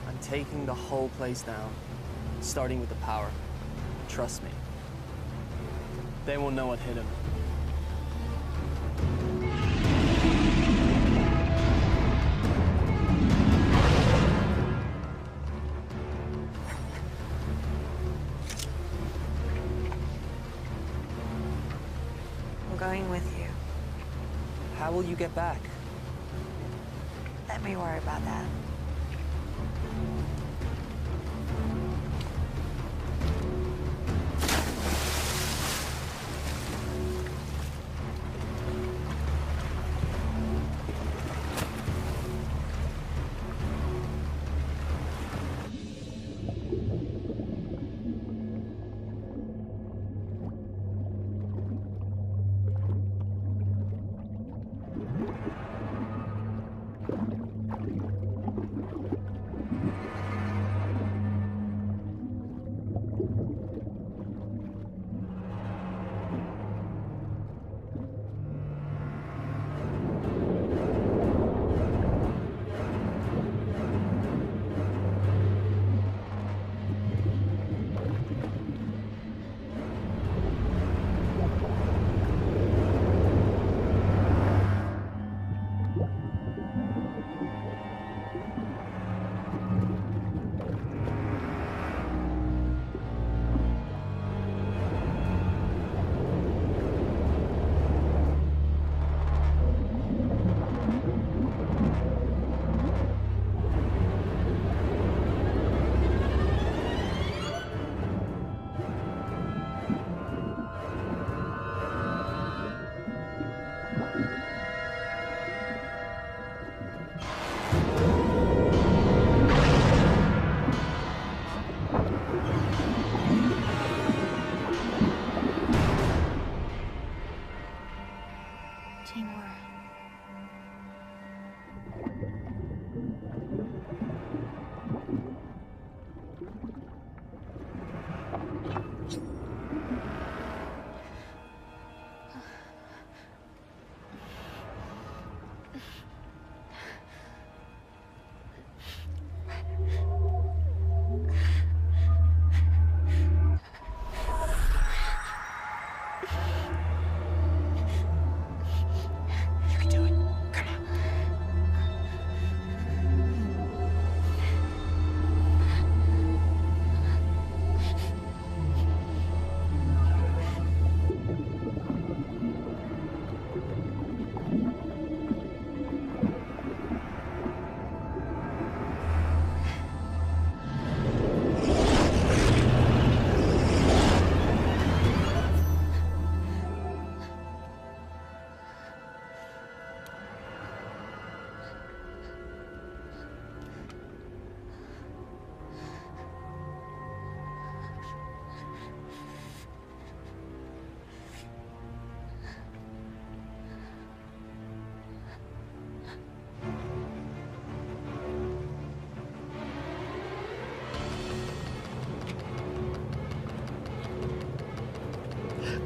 I'm taking the whole place down, starting with the power. Trust me. They won't know what hit him. I'm going with you. How will you get back? Let me worry about that.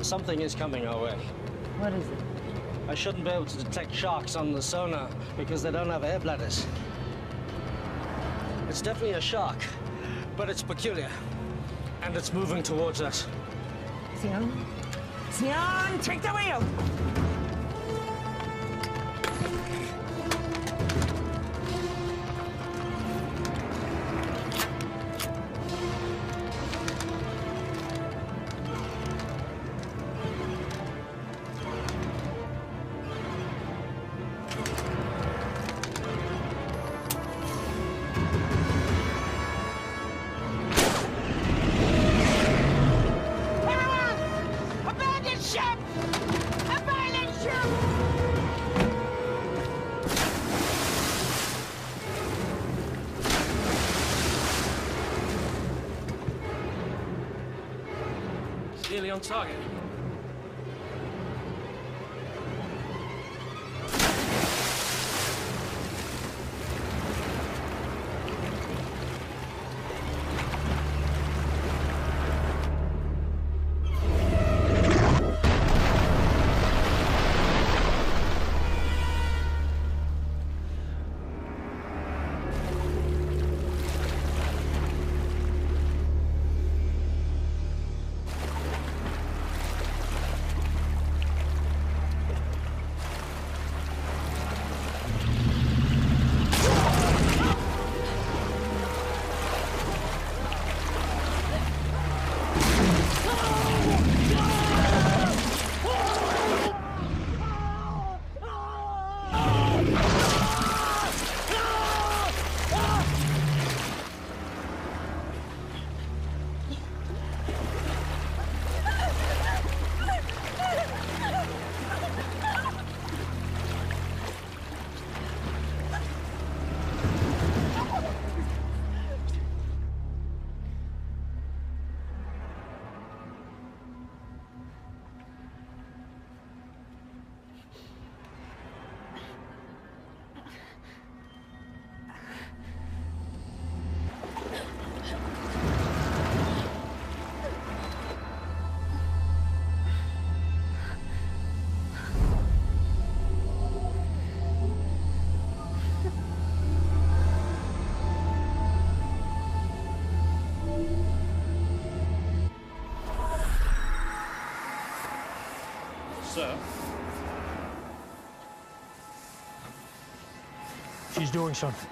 Something is coming our way. What is it? I shouldn't be able to detect sharks on the sonar because they don't have air bladders. It's definitely a shark, but it's peculiar. And it's moving towards us. Sion? Sion, take the wheel! Nearly on target. Sir? She's doing something.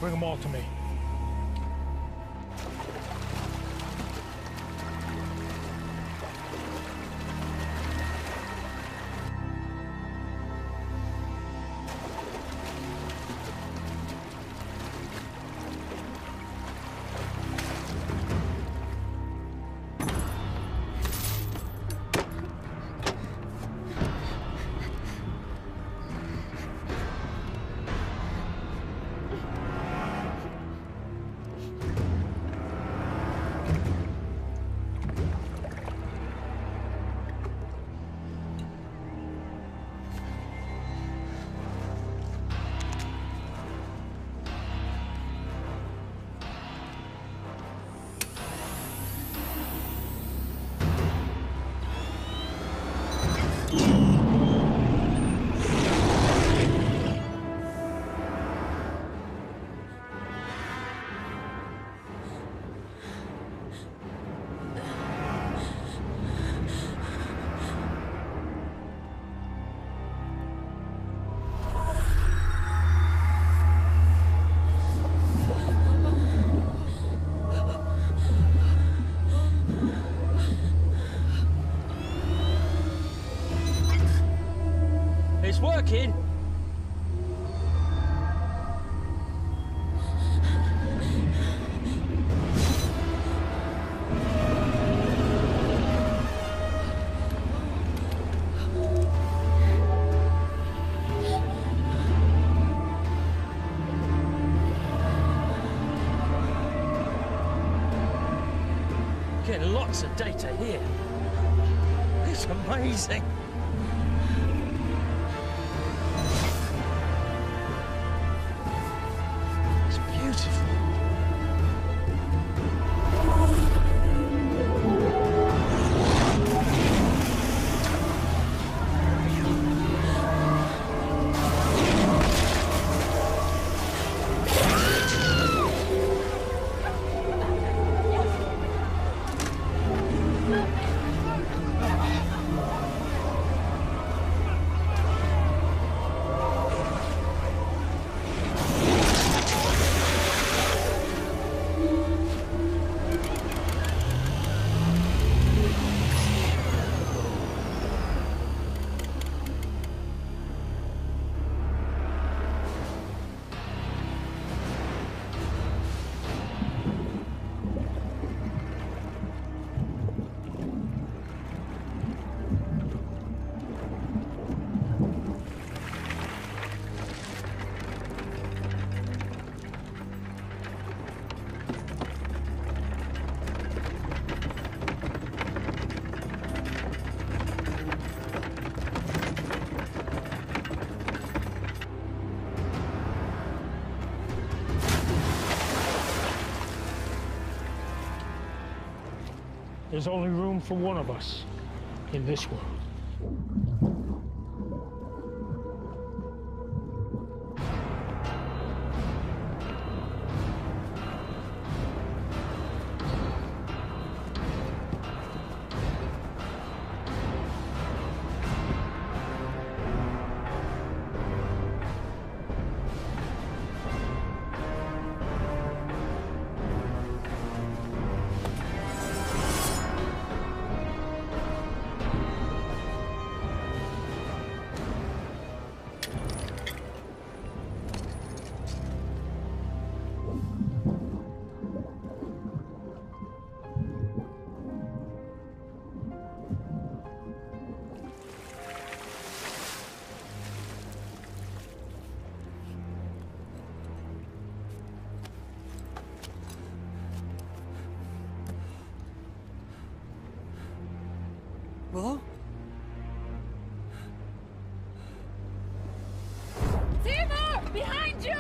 Bring them all to me. It's working. getting lots of data here. It's amazing. It's beautiful. There's only room for one of us in this world. Willow? Timur! Behind you!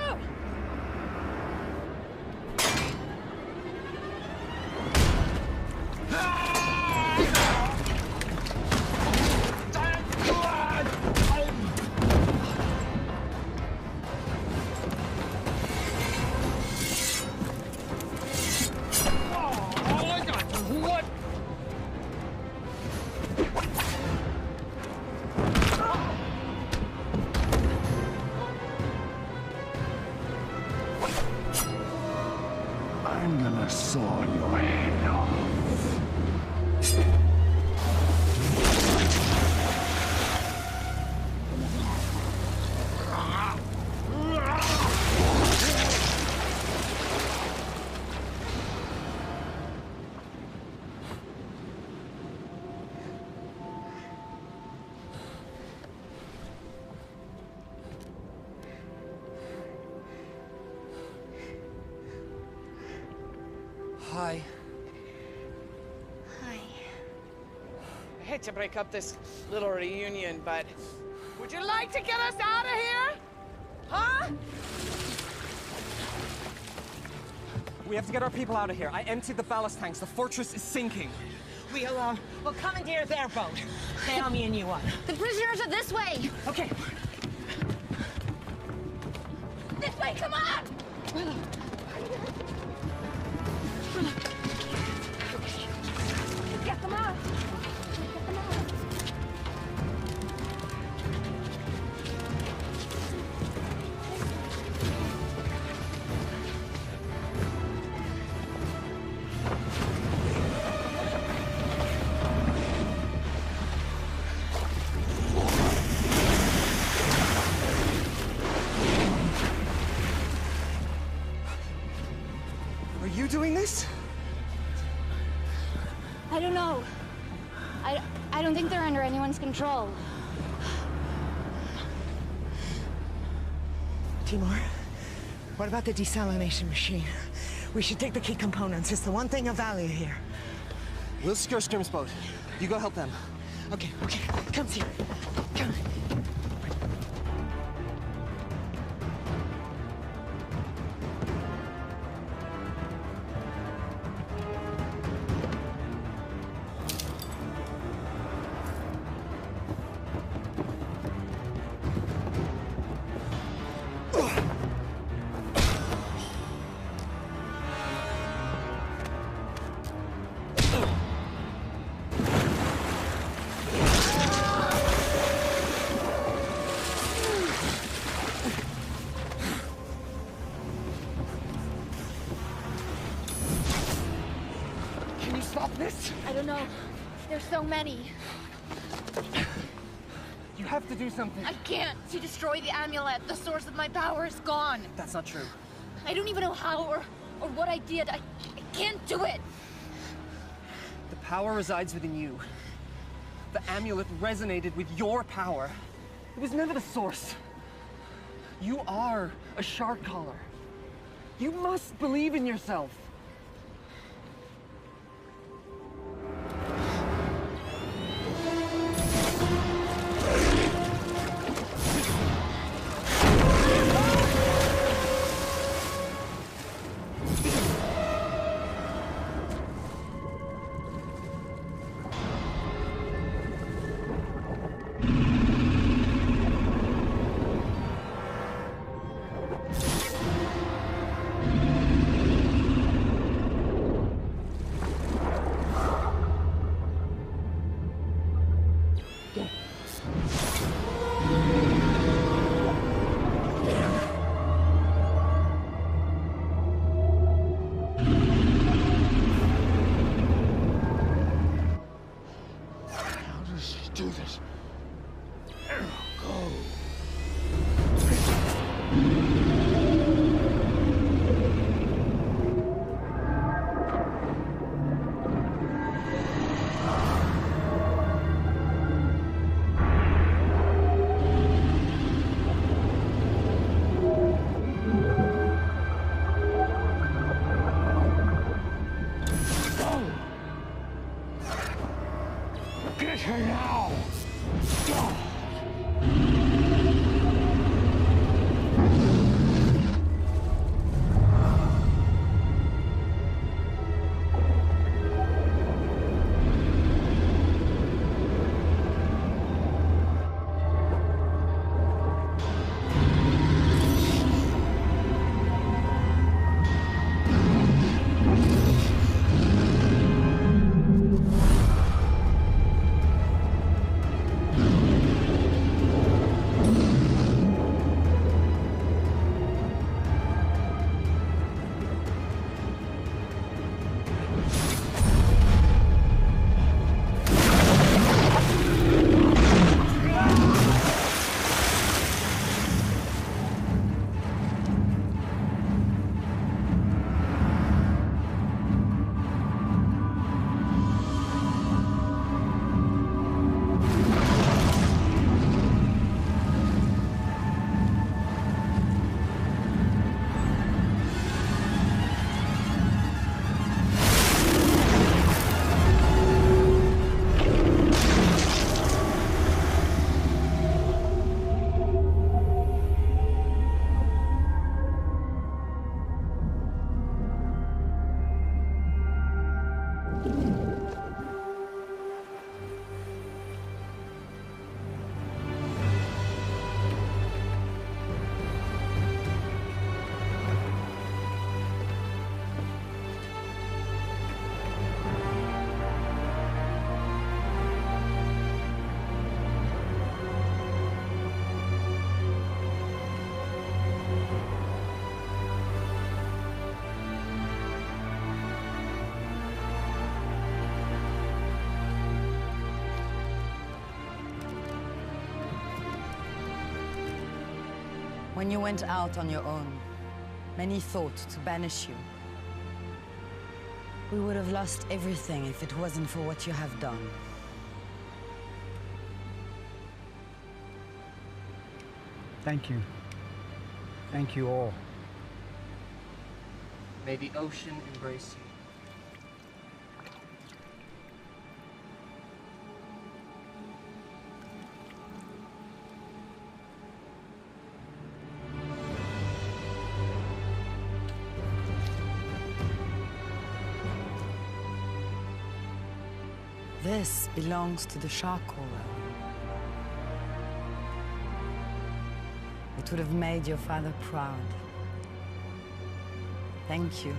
I'm gonna saw your head off. Hi. Hi. I hate to break up this little reunion, but would you like to get us out of here? Huh? We have to get our people out of here. I emptied the ballast tanks. The fortress is sinking. We'll commandeer their boat. Naomi and you up. The prisoners are this way! Okay. This way, come on! Get them out! Get them out! Are you doing this? I don't know. I don't think they're under anyone's control. Timur, what about the desalination machine? We should take the key components. It's the one thing of value here. We'll secure Scrim's boat. You go help them. Okay, come here. Come. I don't know. There's so many. You have to do something. I can't. She destroyed the amulet. The source of my power is gone. That's not true. I don't even know how or what I did. I can't do it. The power resides within you. The amulet resonated with your power. It was never the source. You are a shark caller. You must believe in yourself. Do this. Go. Get her now! Go! When you went out on your own, many thought to banish you. We would have lost everything if it wasn't for what you have done. Thank you. Thank you all. May the ocean embrace you. This belongs to the shark caller. It would have made your father proud. Thank you.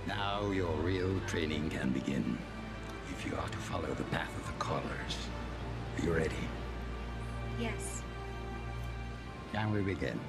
Now your real training can begin. If you are to follow the path of the callers. Are you ready? Yes. Can we begin?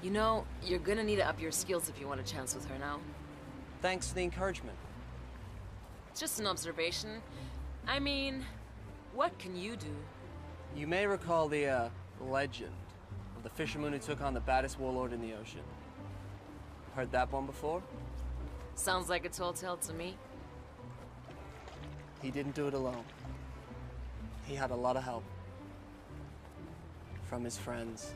You know, you're gonna need to up your skills if you want a chance with her now. Thanks for the encouragement. It's just an observation. I mean, what can you do? You may recall the, legend of the fisherman who took on the baddest warlord in the ocean. Heard that one before? Sounds like a tall tale to me. He didn't do it alone. He had a lot of help. From his friends.